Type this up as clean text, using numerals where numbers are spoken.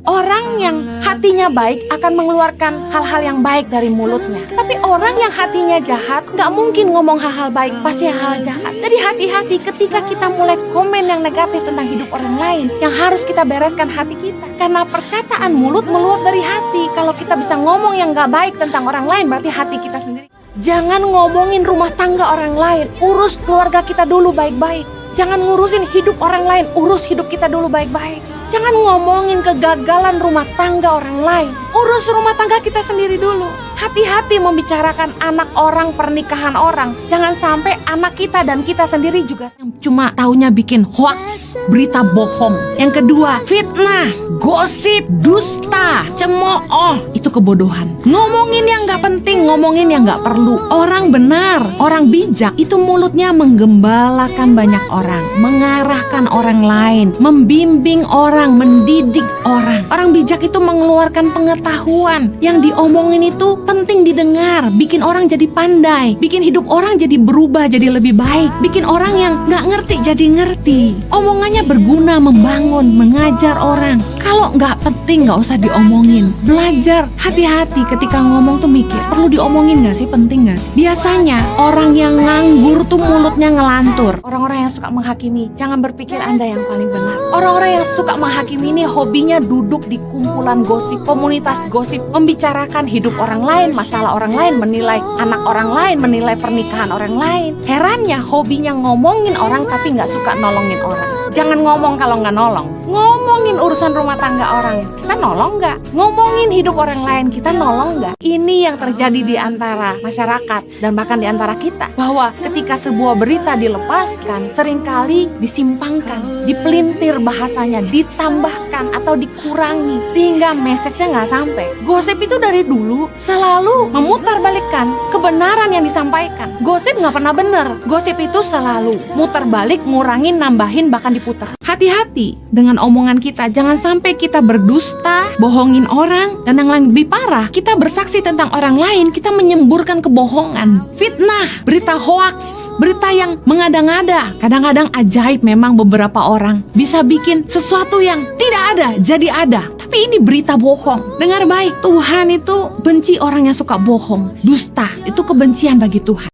Orang yang hatinya baik akan mengeluarkan hal-hal yang baik dari mulutnya. Tapi orang yang hatinya jahat gak mungkin ngomong hal-hal baik, pasti hal jahat. Jadi hati-hati ketika kita mulai komen yang negatif tentang hidup orang lain. Yang harus kita bereskan hati kita. Karena perkataan mulut meluap dari hati. Kalau kita bisa ngomong yang gak baik tentang orang lain, berarti hati kita sendiri. Jangan ngomongin rumah tangga orang lain. Urus keluarga kita dulu baik-baik. Jangan ngurusin hidup orang lain, urus hidup kita dulu baik-baik. Jangan ngomongin kegagalan rumah tangga orang lain, urus rumah tangga kita sendiri dulu. Hati-hati membicarakan anak orang, pernikahan orang. Jangan sampai anak kita dan kita sendiri juga cuma taunya bikin hoax, berita bohong. Yang kedua, fitnah, gosip, dusta, cemooh. Itu kebodohan. Ngomongin yang gak penting, ngomongin yang gak perlu. Orang benar, orang bijak, itu mulutnya menggembalakan banyak orang, mengarahkan orang lain, membimbing orang, mendidik orang. Orang bijak itu mengeluarkan pengetahuan. Yang diomongin itu penting didengar, bikin orang jadi pandai, bikin hidup orang jadi berubah, jadi lebih baik, bikin orang yang gak ngerti jadi ngerti. Omongannya berguna, membangun, mengajar orang. Kalau gak penting gak usah diomongin. Belajar, hati-hati ketika ngomong tuh mikir, perlu diomongin gak sih, penting gak sih? Biasanya orang yang nganggur tuh mulutnya ngelantur. Orang-orang yang suka menghakimi, jangan berpikir Anda yang paling benar. Orang-orang yang suka menghakimi ini hobinya duduk di kumpulan gosip, komunitas gosip, membicarakan hidup orang lain, masalah orang lain, menilai anak orang lain, menilai pernikahan orang lain. Herannya hobinya ngomongin orang tapi gak suka nolongin orang. Jangan ngomong kalau gak nolong. Ngomongin urusan rumah tangga orang, kita nolong gak? Ngomongin hidup orang lain, kita nolong gak? Ini yang terjadi di antara masyarakat dan bahkan di antara kita. Bahwa ketika sebuah berita dilepaskan, seringkali disimpangkan, dipelintir bahasanya, ditambahkan atau dikurangi, sehingga message-nya gak sampai. Gosip itu dari dulu selalu memutarbalikkan kebenaran yang disampaikan. Gosip gak pernah benar. Gosip itu selalu mutar balik, ngurangin, nambahin, bahkan diputar. Hati-hati dengan omongan kita. Jangan sampai kita berdusta, bohongin orang, dan yang lebih parah, kita bersaksi tentang orang lain, kita menyemburkan kebohongan, fitnah, berita hoaks, berita yang mengada-ngada. Kadang-kadang ajaib memang beberapa orang bisa bikin sesuatu yang tidak ada jadi ada. Tapi ini berita bohong. Dengar baik, Tuhan itu benci orang yang suka bohong. Dusta itu kebencian bagi Tuhan.